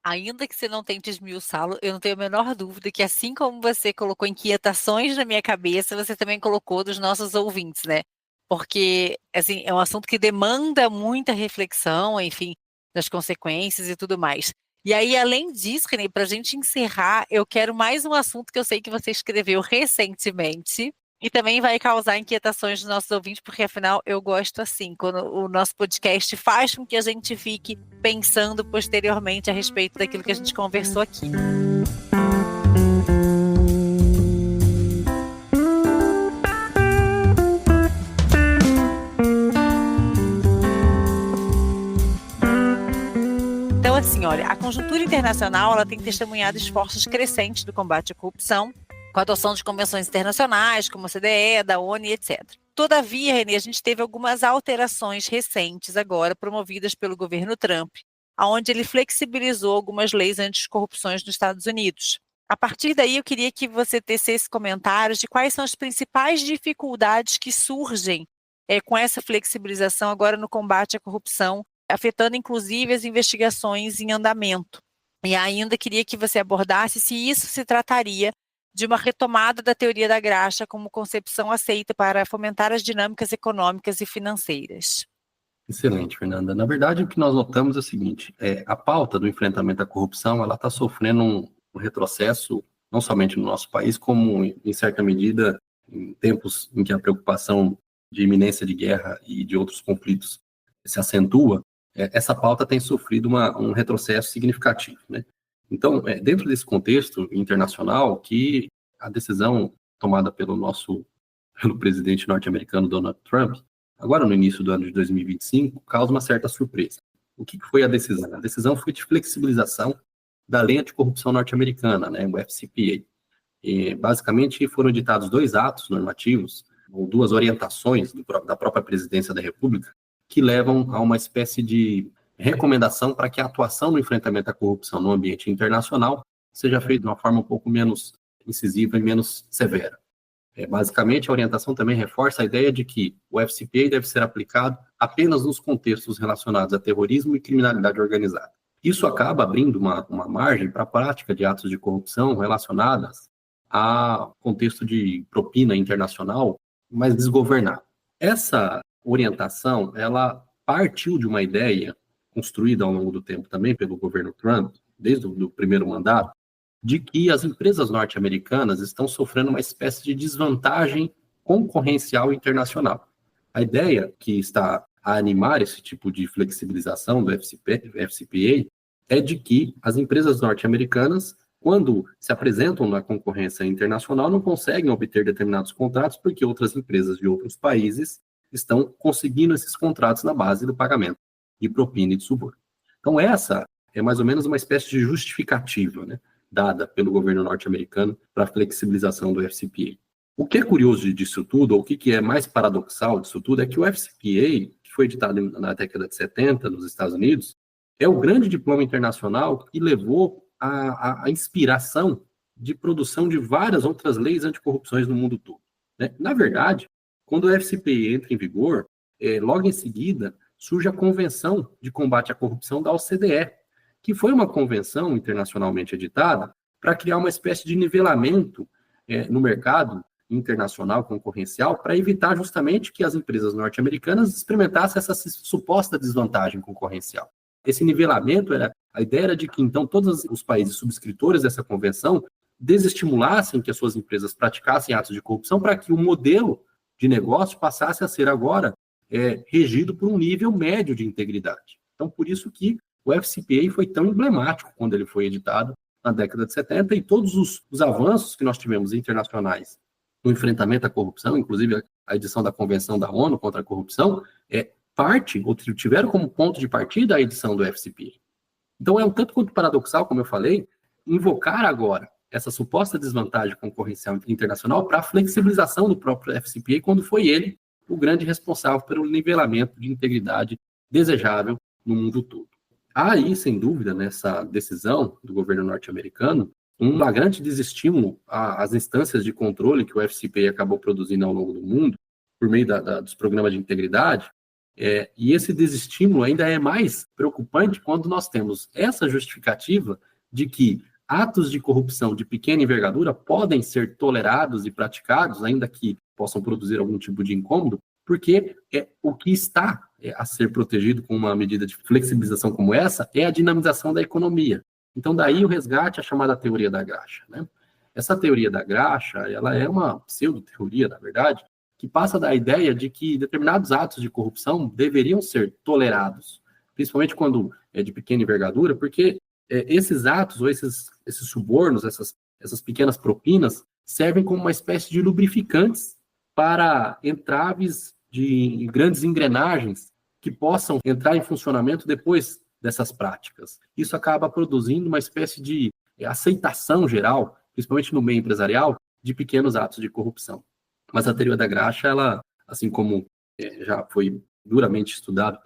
Ainda que você não tente esmiuçá-lo, eu não tenho a menor dúvida que, assim como você colocou inquietações na minha cabeça, você também colocou dos nossos ouvintes, né? Porque, assim, é um assunto que demanda muita reflexão, enfim, das consequências e tudo mais. E aí, além disso, Renê, para a gente encerrar, eu quero mais um assunto que eu sei que você escreveu recentemente e também vai causar inquietações dos nossos ouvintes, porque afinal eu gosto assim, quando o nosso podcast faz com que a gente fique pensando posteriormente a respeito daquilo que a gente conversou aqui. Então, assim, olha, a conjuntura internacional ela tem testemunhado esforços crescentes do combate à corrupção, com a adoção de convenções internacionais, como a CDE, da ONU, etc. Todavia, Renê, a gente teve algumas alterações recentes agora, promovidas pelo governo Trump, onde ele flexibilizou algumas leis anticorrupções nos Estados Unidos. A partir daí, eu queria que você tecesse comentários de quais são as principais dificuldades que surgem com essa flexibilização agora no combate à corrupção, afetando inclusive as investigações em andamento. E ainda queria que você abordasse se isso se trataria de uma retomada da teoria da graxa como concepção aceita para fomentar as dinâmicas econômicas e financeiras. Excelente, Fernanda. Na verdade, o que nós notamos é o seguinte, a pauta do enfrentamento à corrupção, ela está sofrendo um retrocesso, não somente no nosso país, como, em certa medida, em tempos em que a preocupação de iminência de guerra e de outros conflitos se acentua, essa pauta tem sofrido um retrocesso significativo, né? Então, dentro desse contexto internacional, que a decisão tomada pelo presidente norte-americano Donald Trump, agora no início do ano de 2025, causa uma certa surpresa. O que foi a decisão? A decisão foi de flexibilização da lei anticorrupção norte-americana, né, o FCPA. E, basicamente, foram editados 2 atos normativos, ou 2 orientações da própria presidência da República, que levam a uma espécie de recomendação para que a atuação no enfrentamento à corrupção no ambiente internacional seja feita de uma forma um pouco menos incisiva e menos severa. Basicamente, a orientação também reforça a ideia de que o FCPA deve ser aplicado apenas nos contextos relacionados a terrorismo e criminalidade organizada. Isso acaba abrindo uma margem para a prática de atos de corrupção relacionadas a contexto de propina internacional mais desgovernado. Essa orientação, ela partiu de uma ideia construída ao longo do tempo também pelo governo Trump, desde o primeiro mandato, de que as empresas norte-americanas estão sofrendo uma espécie de desvantagem concorrencial internacional. A ideia que está a animar esse tipo de flexibilização do FCPA é de que as empresas norte-americanas, quando se apresentam na concorrência internacional, não conseguem obter determinados contratos porque outras empresas de outros países estão conseguindo esses contratos na base do pagamento de propina e de suborno. Então, essa é mais ou menos uma espécie de justificativa, né, dada pelo governo norte-americano para a flexibilização do FCPA. O que é curioso disso tudo, ou o que é mais paradoxal disso tudo, é que o FCPA, que foi editado na década de 70 nos Estados Unidos, é o grande diploma internacional que levou à inspiração de produção de várias outras leis anticorrupções no mundo todo, né? Na verdade, quando o FCPA entra em vigor, logo em seguida, surge a Convenção de Combate à Corrupção da OCDE, que foi uma convenção internacionalmente editada para criar uma espécie de nivelamento no mercado internacional concorrencial para evitar justamente que as empresas norte-americanas experimentassem essa suposta desvantagem concorrencial. Esse nivelamento, a ideia era de que, então, todos os países subscritores dessa convenção desestimulassem que as suas empresas praticassem atos de corrupção para que o modelo de negócio passasse a ser agora regido por um nível médio de integridade. Então, por isso que o FCPA foi tão emblemático quando ele foi editado na década de 70 e todos os avanços que nós tivemos internacionais no enfrentamento à corrupção, inclusive a edição da Convenção da ONU contra a Corrupção, tiveram como ponto de partida a edição do FCPA. Então, é um tanto quanto paradoxal, como eu falei, invocar agora essa suposta desvantagem concorrencial internacional para a flexibilização do próprio FCPA, quando foi ele o grande responsável pelo nivelamento de integridade desejável no mundo todo. Há aí, sem dúvida, nessa decisão do governo norte-americano, um flagrante desestímulo às instâncias de controle que o FCPA acabou produzindo ao longo do mundo, por meio dos programas de integridade, e esse desestímulo ainda é mais preocupante quando nós temos essa justificativa de que atos de corrupção de pequena envergadura podem ser tolerados e praticados, ainda que possam produzir algum tipo de incômodo, porque o que está a ser protegido com uma medida de flexibilização como essa é a dinamização da economia. Então, daí o resgate, a chamada teoria da graxa, né? Essa teoria da graxa, ela é uma pseudo-teoria, na verdade, que passa da ideia de que determinados atos de corrupção deveriam ser tolerados, principalmente quando é de pequena envergadura, porque esses atos, ou esses subornos, essas pequenas propinas, servem como uma espécie de lubrificantes para entraves de grandes engrenagens que possam entrar em funcionamento depois dessas práticas. Isso acaba produzindo uma espécie de aceitação geral, principalmente no meio empresarial, de pequenos atos de corrupção. Mas a teoria da graxa, ela, assim como já foi duramente estudado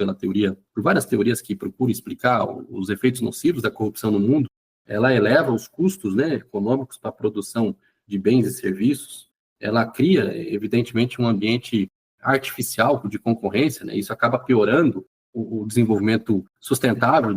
por várias teorias que procuram explicar os efeitos nocivos da corrupção no mundo, ela eleva os custos, né, econômicos para a produção de bens e serviços, ela cria, evidentemente, um ambiente artificial de concorrência, né, isso acaba piorando o desenvolvimento sustentável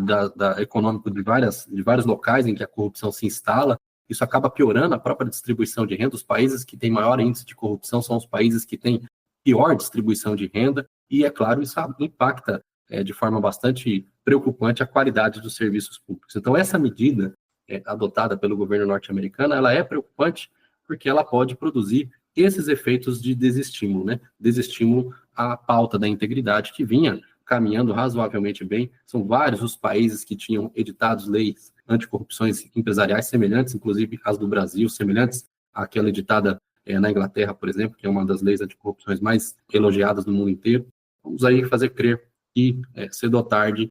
econômico de vários locais em que a corrupção se instala. Isso acaba piorando a própria distribuição de renda. Os países que têm maior índice de corrupção são os países que têm pior distribuição de renda, e, é claro, isso impacta de forma bastante preocupante a qualidade dos serviços públicos. Então, essa medida adotada pelo governo norte-americano, ela é preocupante porque ela pode produzir esses efeitos de desestímulo, né? Desestímulo à pauta da integridade que vinha caminhando razoavelmente bem. São vários os países que tinham editados leis anticorrupções empresariais semelhantes, inclusive as do Brasil, semelhantes àquela editada na Inglaterra, por exemplo, que é uma das leis anticorrupções mais elogiadas no mundo inteiro. Vamos aí fazer crer que, cedo ou tarde,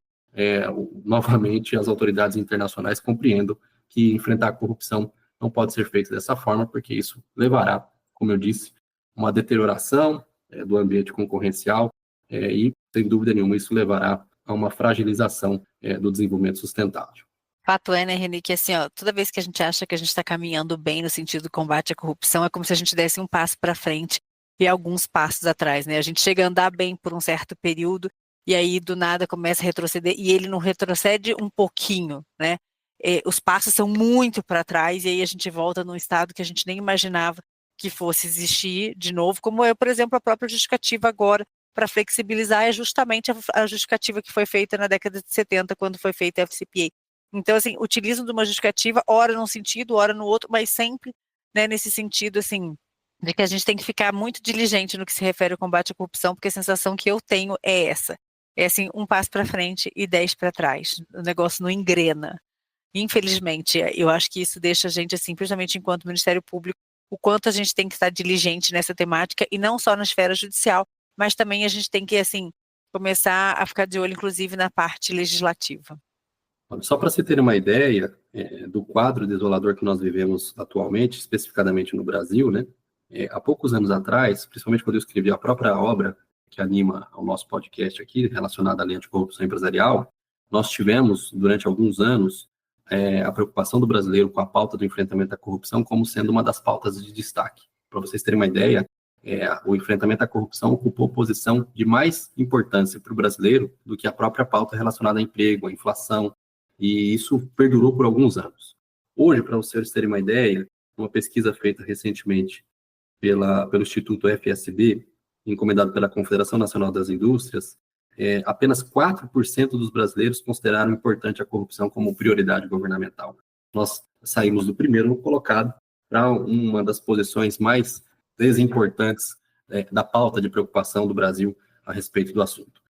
novamente as autoridades internacionais compreendam que enfrentar a corrupção não pode ser feito dessa forma, porque isso levará, como eu disse, uma deterioração do ambiente concorrencial e, sem dúvida nenhuma, isso levará a uma fragilização do desenvolvimento sustentável. Fato é, né, Reni, que assim, toda vez que a gente acha que a gente está caminhando bem no sentido do combate à corrupção, é como se a gente desse um passo para frente e alguns passos atrás, né? A gente chega a andar bem por um certo período e aí do nada começa a retroceder, e ele não retrocede um pouquinho, né? Os passos são muito para trás e aí a gente volta num estado que a gente nem imaginava que fosse existir de novo, como é, por exemplo, a própria justificativa agora para flexibilizar é justamente a justificativa que foi feita na década de 70, quando foi feita a FCPA. Então, assim, utilizam de uma justificativa, ora num sentido, ora no outro, mas sempre, né, nesse sentido, assim, de que a gente tem que ficar muito diligente no que se refere ao combate à corrupção, porque a sensação que eu tenho é essa. É, assim, um passo para frente e 10 para trás. O negócio não engrena. Infelizmente, eu acho que isso deixa a gente, assim, principalmente enquanto Ministério Público, o quanto a gente tem que estar diligente nessa temática, e não só na esfera judicial, mas também a gente tem que, assim, começar a ficar de olho, inclusive, na parte legislativa. Só para você ter uma ideia do quadro desolador que nós vivemos atualmente, especificadamente no Brasil, né? Há poucos anos atrás, principalmente quando eu escrevi a própria obra que anima o nosso podcast aqui, relacionada à lei anticorrupção empresarial, nós tivemos, durante alguns anos, a preocupação do brasileiro com a pauta do enfrentamento à corrupção como sendo uma das pautas de destaque. Para vocês terem uma ideia, o enfrentamento à corrupção ocupou posição de mais importância para o brasileiro do que a própria pauta relacionada a emprego, à inflação, e isso perdurou por alguns anos. Hoje, para vocês terem uma ideia, uma pesquisa feita recentemente pelo Instituto FSB, encomendado pela Confederação Nacional das Indústrias, apenas 4% dos brasileiros consideraram importante a corrupção como prioridade governamental. Nós saímos do primeiro colocado para uma das posições mais desimportantes da pauta de preocupação do Brasil a respeito do assunto.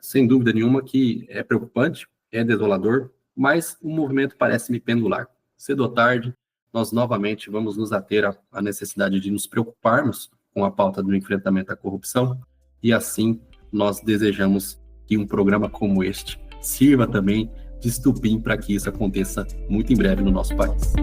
Sem dúvida nenhuma que é preocupante, é desolador, mas o movimento parece-me pendular. Cedo ou tarde, nós novamente vamos nos ater à necessidade de nos preocuparmos com a pauta do enfrentamento à corrupção, e assim nós desejamos que um programa como este sirva também de estupim para que isso aconteça muito em breve no nosso país.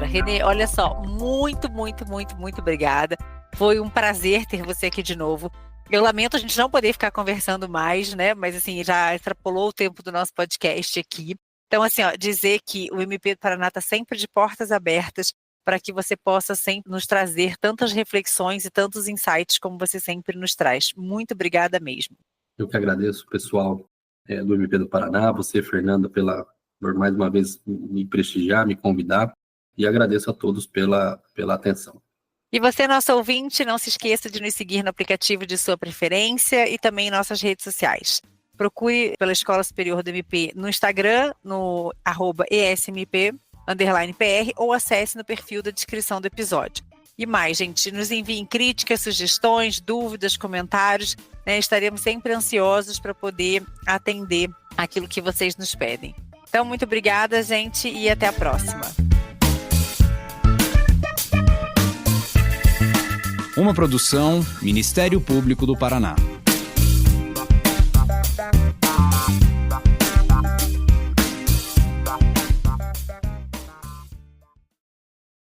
Renê, olha só, muito, muito, muito, muito obrigada. Foi um prazer ter você aqui de novo. Eu lamento a gente não poder ficar conversando mais, né? Mas assim, já extrapolou o tempo do nosso podcast aqui. Então, assim, dizer que o MP do Paraná está sempre de portas abertas para que você possa sempre nos trazer tantas reflexões e tantos insights como você sempre nos traz. Muito obrigada mesmo. Eu que agradeço, pessoal do MP do Paraná, você, Fernanda, por mais uma vez me prestigiar, me convidar, e agradeço a todos pela atenção. E você, nosso ouvinte, não se esqueça de nos seguir no aplicativo de sua preferência e também em nossas redes sociais. Procure pela Escola Superior do MP no Instagram, no @esmp_pr, ou acesse no perfil da descrição do episódio. E mais, gente, nos enviem críticas, sugestões, dúvidas, comentários, né? Estaremos sempre ansiosos para poder atender aquilo que vocês nos pedem. Então, muito obrigada, gente, e até a próxima. Uma produção Ministério Público do Paraná.